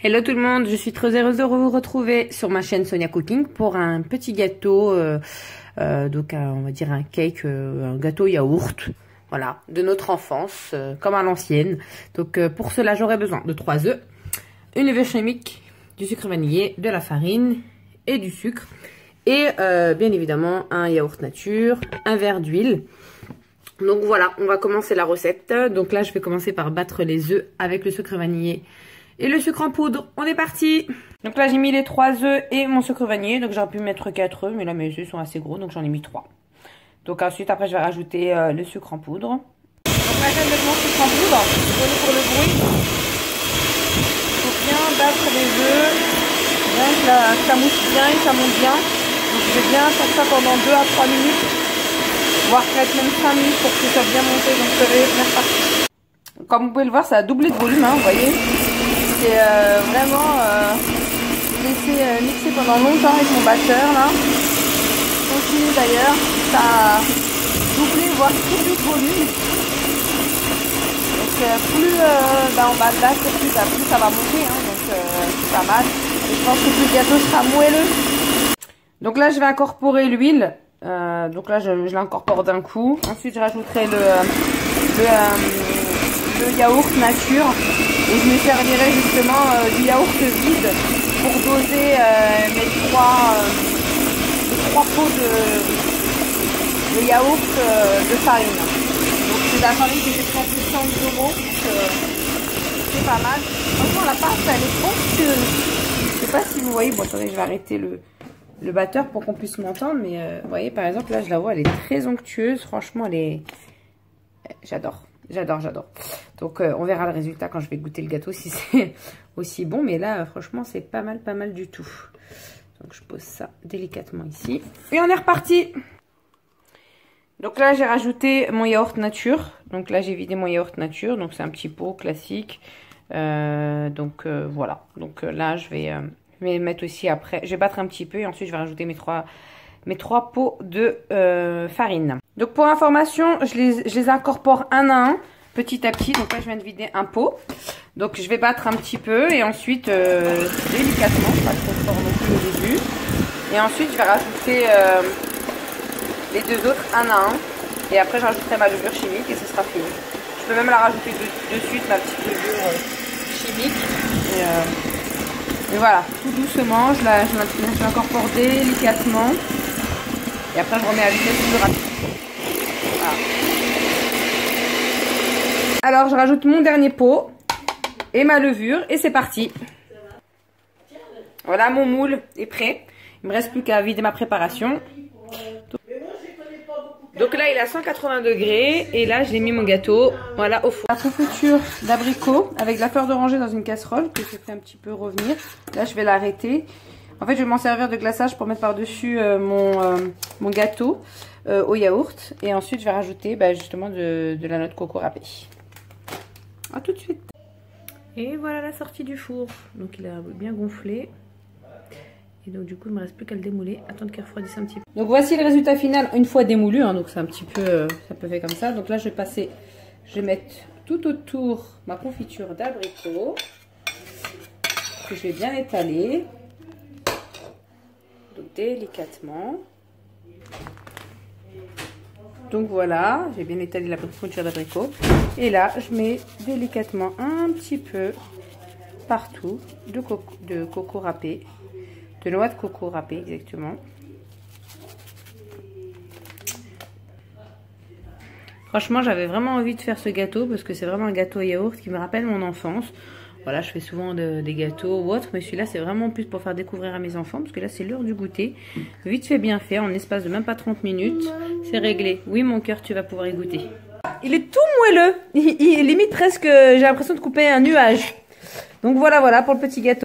Hello tout le monde, je suis très heureuse de vous retrouver sur ma chaîne Sonia Cooking pour un petit gâteau, donc on va dire un cake, un gâteau yaourt, voilà, de notre enfance, comme à l'ancienne. Donc pour cela j'aurai besoin de 3 œufs, une levure chimique, du sucre vanillé, de la farine et du sucre. Et bien évidemment un yaourt nature, un verre d'huile. Donc voilà, on va commencer la recette. Donc là je vais commencer par battre les œufs avec le sucre vanillé et le sucre en poudre. On est parti. Donc là j'ai mis les 3 œufs et mon sucre vanillé. Donc j'aurais pu mettre 4 œufs, mais là mes œufs sont assez gros, donc j'en ai mis 3. Donc ensuite après je vais rajouter le sucre en poudre. Donc là je vais mettre mon sucre en poudre. Désolé pour le bruit. Il faut bien battre les œufs, bien que ça mousse bien et ça monte bien. Donc je vais bien faire ça pendant 2 à 3 minutes, voire peut-être même 5 minutes pour que ça soit bien monté. Donc je vais mettre parti. Comme vous pouvez le voir, ça a doublé de volume, hein, vous voyez. C'est vraiment laissé mixer pendant longtemps avec mon batteur là. Continue d'ailleurs, ça a doublé voire triplé de volume. Donc plus on va le battre, plus ça va monter, hein, donc c'est pas mal. Et je pense que plus le gâteau sera moelleux. Donc là je vais incorporer l'huile. Donc là je l'incorpore d'un coup. Ensuite je rajouterai le yaourt nature et je me servirai justement du yaourt vide pour doser mes 3 pots de yaourt de farine. Donc c'est la farine que j'ai pris à plus de 100 €, c'est pas mal. Franchement la pâte elle est onctueuse. Je sais pas si vous voyez, bon attendez je vais arrêter le batteur pour qu'on puisse m'entendre, mais vous voyez par exemple là je la vois, elle est très onctueuse, franchement elle est... J'adore. Donc on verra le résultat quand je vais goûter le gâteau si c'est aussi bon, mais là franchement c'est pas mal du tout. Donc je pose ça délicatement ici et on est reparti. Donc là j'ai rajouté mon yaourt nature. Donc là j'ai vidé mon yaourt nature, donc c'est un petit pot classique. Voilà. Donc là je vais mettre aussi après, je vais battre un petit peu et ensuite je vais rajouter mes trois pots de farine. Donc pour information, je les incorpore un à un, petit à petit. Donc là je viens de vider un pot. Donc je vais battre un petit peu et ensuite délicatement, pas trop fort non plus au début. Et ensuite je vais rajouter les 2 autres un à un. Et après je rajouterai ma levure chimique et ce sera fini. Je peux même la rajouter de suite, ma petite levure chimique. Et voilà, tout doucement, je l'incorpore délicatement. Et après je remets à vitesse plus rapide. Voilà. Alors je rajoute mon dernier pot et ma levure et c'est parti. Voilà, mon moule est prêt. Il me reste plus qu'à vider ma préparation. Donc là il est à 180 degrés et là j'ai mis mon gâteau, voilà, au four. La confiture d'abricot avec de la fleur d'oranger dans une casserole que j'ai fait un petit peu revenir. Là je vais l'arrêter. En fait je vais m'en servir de glaçage pour mettre par dessus mon gâteau au yaourt. Et ensuite je vais rajouter justement de la noix de coco râpée. A tout de suite. Et voilà la sortie du four. Donc il a bien gonflé. Et donc du coup il ne me reste plus qu'à le démouler, attendre qu'il refroidisse un petit peu. Donc voici le résultat final une fois démoulu, hein, donc c'est un petit peu, ça peut faire comme ça. Donc là je vais mettre tout autour ma confiture d'abricot, que je vais bien étaler, donc délicatement. Donc voilà, j'ai bien étalé la confiture d'abricot. Et là je mets délicatement un petit peu partout de coco râpé. De noix de coco râpée exactement. Franchement j'avais vraiment envie de faire ce gâteau parce que c'est vraiment un gâteau yaourt qui me rappelle mon enfance. Voilà, je fais souvent des gâteaux ou autre, mais celui-là c'est vraiment plus pour faire découvrir à mes enfants parce que là c'est l'heure du goûter. Vite fait bien fait, en espace de même pas 30 minutes, c'est réglé. Oui mon cœur, tu vas pouvoir y goûter. Il est tout moelleux, il limite presque, j'ai l'impression de couper un nuage. Donc voilà pour le petit gâteau.